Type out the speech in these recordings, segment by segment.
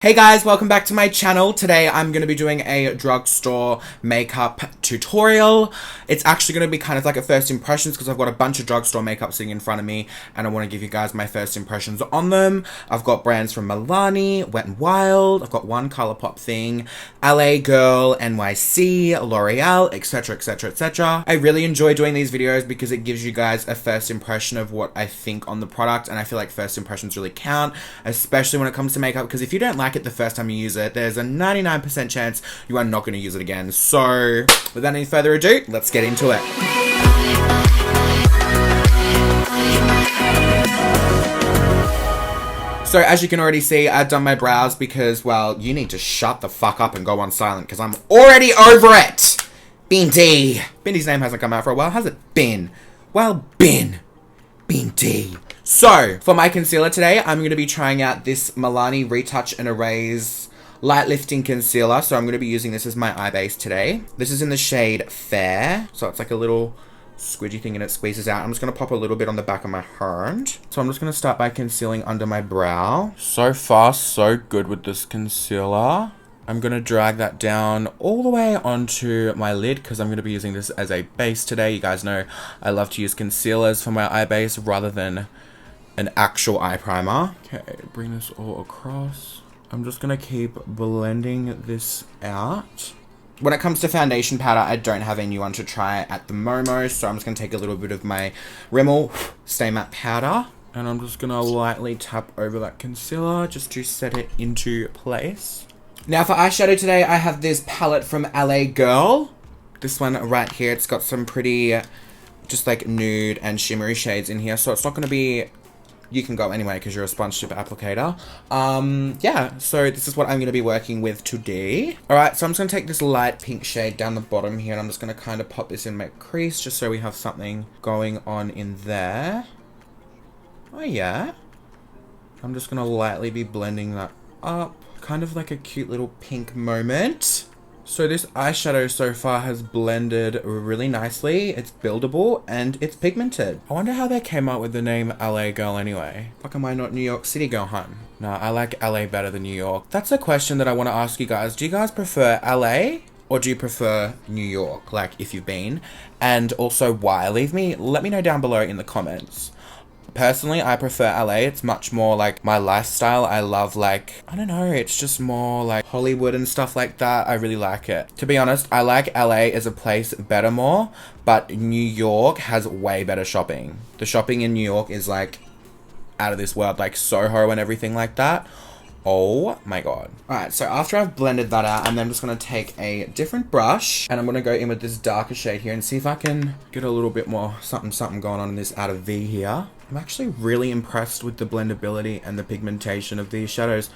Hey guys, welcome back to my channel. Today I'm going to be doing a drugstore makeup tutorial. It's actually going to be kind of like a first impressions because I've got a bunch of drugstore makeup sitting in front of me and I want to give you guys my first impressions on them. I've got brands from Milani, Wet n Wild, I've got one Colourpop thing, LA Girl, NYC, L'Oreal, etc, etc, etc. I really enjoy doing these videos because it gives you guys a first impression of what I think on the product, and I feel like first impressions really count, especially when it comes to makeup, because if you don't like it the first time you use it, there's a 99% chance you are not going to use it again. So without any further ado, let's get into it. So as you can already see, I've done my brows because, well, you need to shut the fuck up and go on silent because I'm already over it. Binti. Binti's name hasn't come out for a while, has it? Bin. Well, Binti. So, for my concealer today, I'm going to be trying out this Milani Retouch and Erase Light Lifting Concealer. So I'm going to be using this as my eye base today. This is in the shade Fair. So it's like a little squidgy thing and it squeezes out. I'm just going to pop a little bit on the back of my hand. So I'm just going to start by concealing under my brow. So far, so good with this concealer. I'm going to drag that down all the way onto my lid because I'm going to be using this as a base today. You guys know I love to use concealers for my eye base rather than an actual eye primer. Okay, bring this all across. I'm just going to keep blending this out. When it comes to foundation powder, I don't have a new one to try at the moment, so I'm just going to take a little bit of my Rimmel Stay Matte powder. And I'm just going to lightly tap over that concealer just to set it into place. Now for eyeshadow today, I have this palette from LA Girl. This one right here, it's got some pretty just like nude and shimmery shades in here, so it's not going to be... You can go anyway because you're a sponge tip applicator. Yeah, so this is what I'm going to be working with today. Alright, so I'm just going to take this light pink shade down the bottom here and I'm just going to kind of pop this in my crease just so we have something going on in there. Oh yeah. I'm just going to lightly be blending that up. Kind of like a cute little pink moment. So this eyeshadow so far has blended really nicely. It's buildable and it's pigmented. I wonder how they came up with the name LA Girl anyway. Fuck, am I not New York City girl, hun? Nah, I like LA better than New York. That's a question that I want to ask you guys. Do you guys prefer LA or do you prefer New York? Like if you've been. And also why? Let me know down below in the comments. Personally, I prefer LA. It's much more like my lifestyle. I love like, I don't know, it's just more like Hollywood and stuff like that. I really like it. To be honest, I like LA as a place better more, but New York has way better shopping. The shopping in New York is like out of this world, like Soho and everything like that. Oh my god. Alright, so after I've blended that out, I'm then just going to take a different brush and I'm going to go in with this darker shade here and see if I can get a little bit more something going on in this outer V here. I'm actually really impressed with the blendability and the pigmentation of these shadows.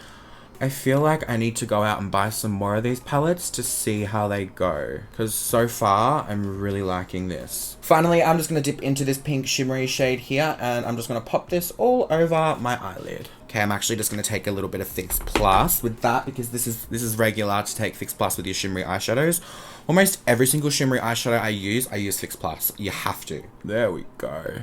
I feel like I need to go out and buy some more of these palettes to see how they go, because so far I'm really liking this. Finally, I'm just going to dip into this pink shimmery shade here and I'm just going to pop this all over my eyelid. Okay, I'm actually just going to take a little bit of Fix Plus with that because this is regular to take Fix Plus with your shimmery eyeshadows. Almost every single shimmery eyeshadow I use Fix Plus. You have to. There we go.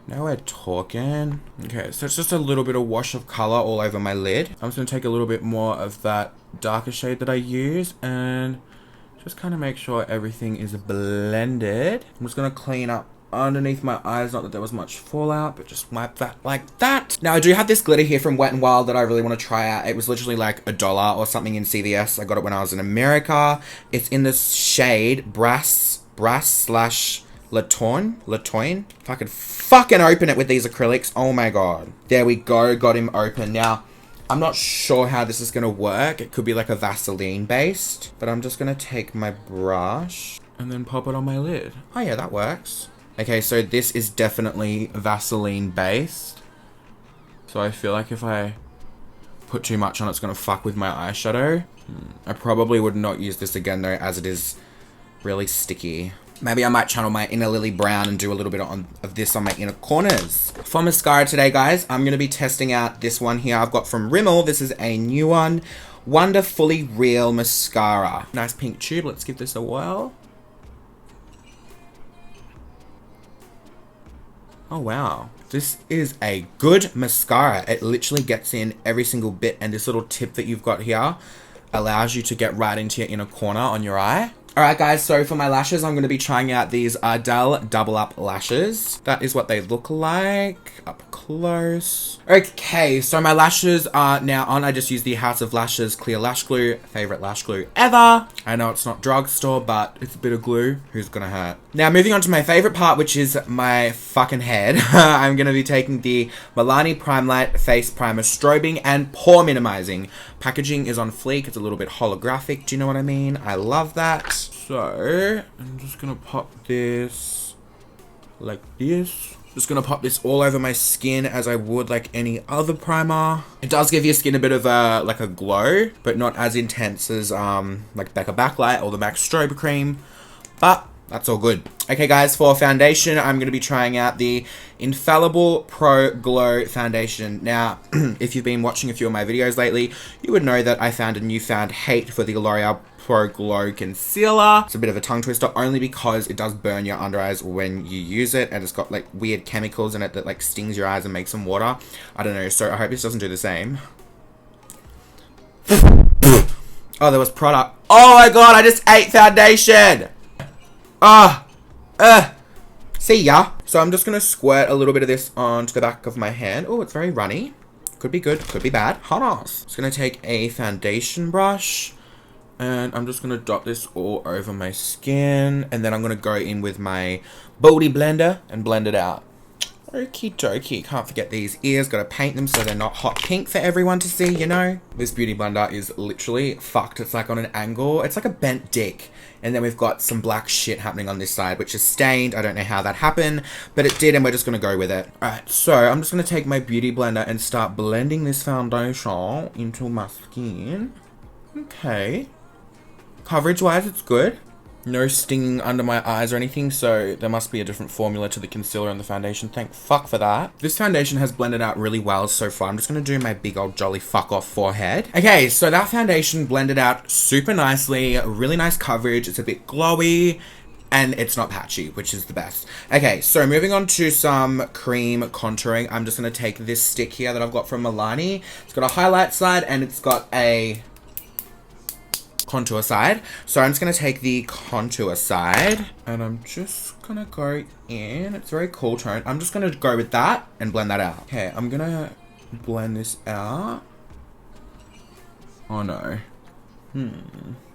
Now we're talking. Okay, so it's just a little bit of wash of color all over my lid. I'm just going to take a little bit more of that darker shade that I use and just kind of make sure everything is blended. I'm just going to clean up underneath my eyes, not that there was much fallout, but just wipe that like that. Now I do have this glitter here from Wet n Wild that I really want to try out. It was literally like $1 or something in CVS. I got it when I was in America. It's in this shade Brass slash Latoin. If I could fucking open it with these acrylics. Oh my god. There we go. Got him open. Now, I'm not sure how this is going to work. It could be like a Vaseline based. But I'm just going to take my brush and then pop it on my lid. Oh yeah, that works. Okay, so this is definitely Vaseline based. So I feel like if I put too much on, it's going to fuck with my eyeshadow. I probably would not use this again though, as it is really sticky. Maybe I might channel my inner Lily Brown and do a little bit of this on my inner corners. For mascara today, guys, I'm going to be testing out this one here I've got from Rimmel. This is a new one. Wonderfully Real Mascara. Nice pink tube. Let's give this a whirl. Oh, wow. This is a good mascara. It literally gets in every single bit, and this little tip that you've got here allows you to get right into your inner corner on your eye. Alright guys, so for my lashes, I'm going to be trying out these Ardell Double Up Lashes. That is what they look like, up close. Okay, so my lashes are now on. I just used the House of Lashes Clear Lash Glue, favorite lash glue ever. I know it's not Drugstore, but it's a bit of glue. Who's gonna hurt? Now moving on to my favorite part, which is my fucking head. I'm going to be taking the Milani Limelight Face Primer Strobing and Pore Minimizing. Packaging is on fleek. It's a little bit holographic. Do you know what I mean? I love that. So I'm just gonna pop this like this. Just gonna pop this all over my skin as I would like any other primer. It does give your skin a bit of a like a glow, but not as intense as like Becca Backlight or the MAC Strobe Cream. But that's all good. Okay guys, for foundation, I'm going to be trying out the Infallible Pro Glow Foundation. Now, if you've been watching a few of my videos lately, you would know that I found a newfound hate for the Ilaria Pro Glow Concealer. It's a bit of a tongue twister only because it does burn your under eyes when you use it, and it's got like weird chemicals in it that like stings your eyes and makes them water. I don't know, so I hope this doesn't do the same. Oh, there was product. Oh my god, I just ate foundation! See ya. So I'm just gonna squirt a little bit of this onto the back of my hand. Oh, it's very runny. Could be good, could be bad. Hot ass. Just gonna take a foundation brush and I'm just gonna dot this all over my skin, and then I'm gonna go in with my Body Blender and blend it out. Okie dokie, can't forget these ears, gotta paint them so they're not hot pink for everyone to see, you know? This beauty blender is literally fucked. It's like on an angle, it's like a bent dick. And then we've got some black shit happening on this side, which is stained. I don't know how that happened, but it did, and we're just gonna go with it. Alright, so I'm just gonna take my beauty blender and start blending this foundation into my skin. Okay. Coverage-wise, it's good. No stinging under my eyes or anything, so there must be a different formula to the concealer and the foundation. Thank fuck for that. This foundation has blended out really well so far. I'm just going to do my big old jolly fuck off forehead. Okay, so that foundation blended out super nicely. Really nice coverage. It's a bit glowy and it's not patchy, which is the best. Okay, so moving on to some cream contouring. I'm just going to take this stick here that I've got from Milani. It's got a highlight side and it's got a contour side. So I'm just going to take the contour side and I'm just going to go in. It's very cool tone. I'm just going to go with that and blend that out. Okay, I'm going to blend this out. Oh no.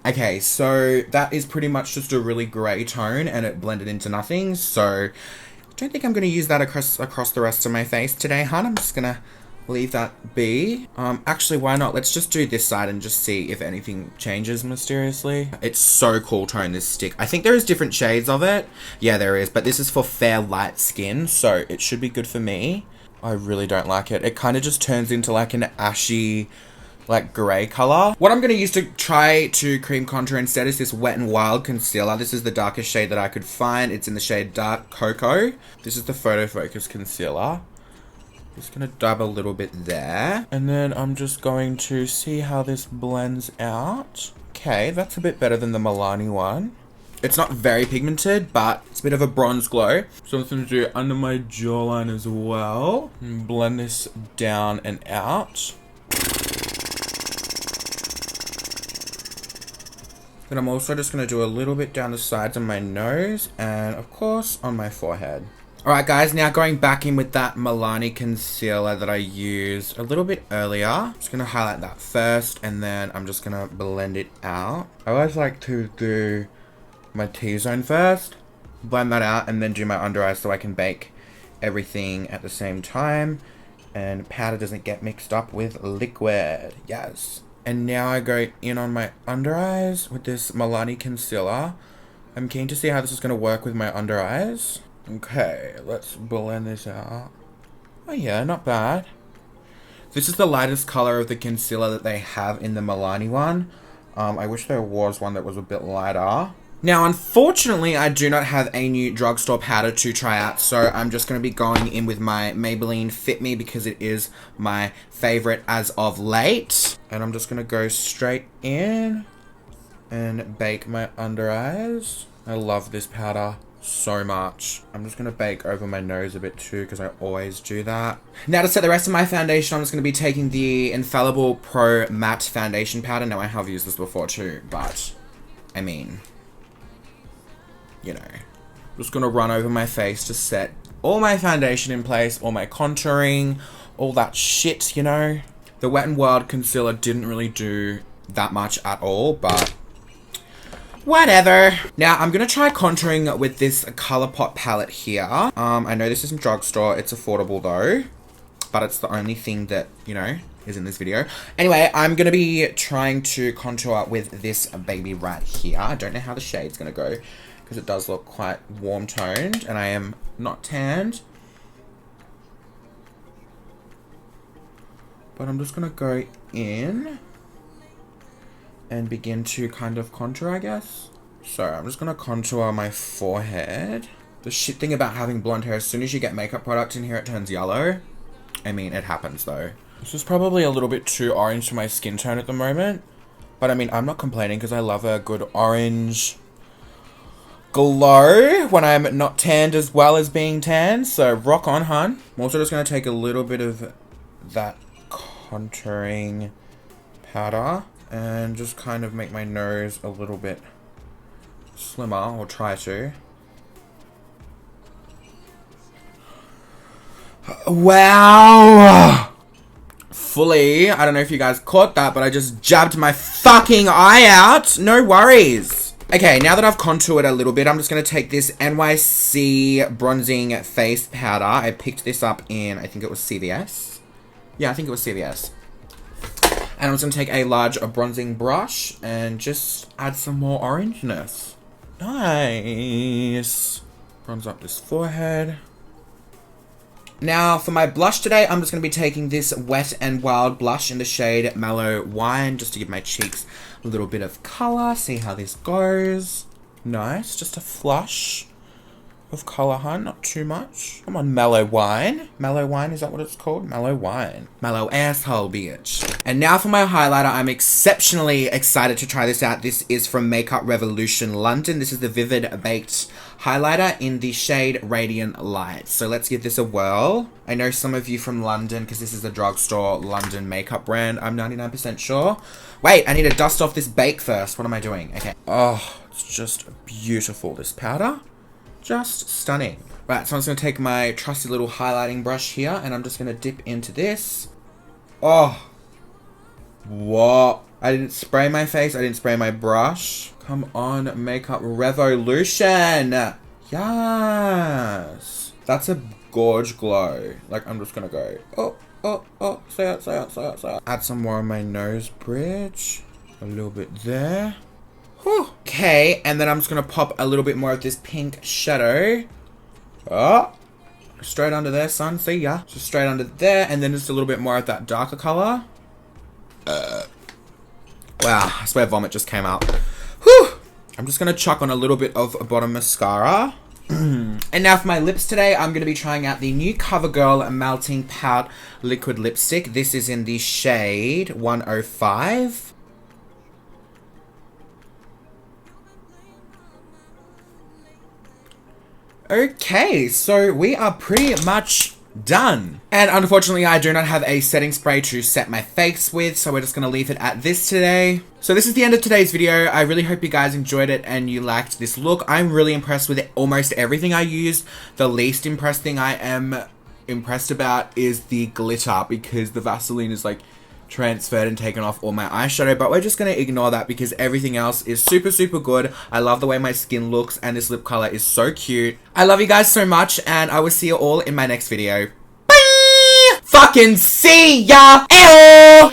Okay, so that is pretty much just a really grey tone and it blended into nothing. So I don't think I'm going to use that across the rest of my face today, hun. I'm just going to leave that be. Actually, why not? Let's just do this side and just see if anything changes mysteriously. It's so cool tone, this stick. I think there is different shades of it. Yeah, there is, but this is for fair light skin, so it should be good for me. I really don't like it. It kind of just turns into like an ashy, like grey colour. What I'm going to use to try to cream contour instead is this Wet n Wild concealer. This is the darkest shade that I could find. It's in the shade Dark Cocoa. This is the Photo Focus concealer. Just gonna dab a little bit there. And then I'm just going to see how this blends out. Okay, that's a bit better than the Milani one. It's not very pigmented, but it's a bit of a bronze glow. So I'm just gonna do it under my jawline as well. And blend this down and out. Then I'm also just gonna do a little bit down the sides of my nose and of course on my forehead. Alright guys, now going back in with that Milani concealer that I used a little bit earlier. I'm just going to highlight that first and then I'm just going to blend it out. I always like to do my T-zone first, blend that out and then do my under eyes so I can bake everything at the same time and powder doesn't get mixed up with liquid. Yes. And now I go in on my under eyes with this Milani concealer. I'm keen to see how this is going to work with my under eyes. Okay, let's blend this out. Oh yeah, not bad. This is the lightest color of the concealer that they have in the Milani one. I wish there was one that was a bit lighter. Now, unfortunately, I do not have a new drugstore powder to try out, so I'm just going to be going in with my Maybelline Fit Me because it is my favorite as of late. And I'm just going to go straight in and bake my under eyes. I love this powder. so much. I'm just gonna bake over my nose a bit too, because I always do that. Now to set the rest of my foundation, I'm just gonna be taking the Infallible Pro Matte Foundation Powder. Now I have used this before too, but I mean, you know, just gonna run over my face to set all my foundation in place, all my contouring, all that shit, you know. The Wet n Wild concealer didn't really do that much at all, but whatever. Now, I'm gonna try contouring with this ColourPop palette here. I know this isn't Drugstore, it's affordable though, but it's the only thing that, you know, is in this video. Anyway, I'm gonna be trying to contour with this baby right here. I don't know how the shade's gonna go, because it does look quite warm toned, and I am not tanned. But I'm just gonna go in and begin to kind of contour, I guess. So I'm just gonna contour my forehead. The shit thing about having blonde hair, as soon as you get makeup product in here, it turns yellow. I mean, it happens though. This is probably a little bit too orange for my skin tone at the moment. But I mean, I'm not complaining because I love a good orange glow when I'm not tanned as well as being tanned. So rock on, hun. I'm also just gonna take a little bit of that contouring powder and just kind of make my nose a little bit slimmer, or try to. Wow! Fully, I don't know if you guys caught that, but I just jabbed my fucking eye out. No worries. Okay, now that I've contoured a little bit, I'm just going to take this NYC bronzing face powder. I picked this up in, I think it was CVS. Yeah, I think it was CVS. And I'm just going to take a large bronzing brush and just add some more orangeness. Nice. Bronze up this forehead. Now, for my blush today, I'm just going to be taking this Wet n Wild blush in the shade Mellow Wine, just to give my cheeks a little bit of colour. See how this goes. Nice. Just a flush of colour, hun. Not too much. Come on, Mellow Wine. Mellow Wine, is that what it's called? Mellow Wine. Mellow asshole, bitch. And now for my highlighter, I'm exceptionally excited to try this out. This is from Makeup Revolution London. This is the Vivid Baked highlighter in the shade Radiant Light. So let's give this a whirl. I know some of you from London, because this is the Drugstore London makeup brand. I'm 99% sure. Wait, I need to dust off this bake first. What am I doing? Okay. Oh, it's just beautiful, this powder. Just stunning. Right, so I'm just going to take my trusty little highlighting brush here, and I'm just going to dip into this. Oh. What? I didn't spray my face. I didn't spray my brush. Come on, Makeup Revolution. Yes. That's a gorge glow. Like, I'm just going to go, oh, say out. Add some more on my nose bridge. A little bit there. Whew. Okay, and then I'm just going to pop a little bit more of this pink shadow. Oh, straight under there, son. See ya. Just straight under there, and then just a little bit more of that darker color. Wow, I swear vomit just came out. Whew. I'm just going to chuck on a little bit of bottom mascara. And now for my lips today, I'm going to be trying out the new CoverGirl Melting Pout Liquid Lipstick. This is in the shade 105. Okay, so we are pretty much done. And unfortunately, I do not have a setting spray to set my face with, so we're just going to leave it at this today. So this is the end of today's video. I really hope you guys enjoyed it and you liked this look. I'm really impressed with almost everything I used. The least impressed thing I am impressed about is the glitter, because the Vaseline is like transferred and taken off all my eyeshadow, but we're just going to ignore that because everything else is super good. I love the way my skin looks, and this lip color is so cute. I love you guys so much, and I will see you all in my next video. Bye! Fucking see ya! Ew!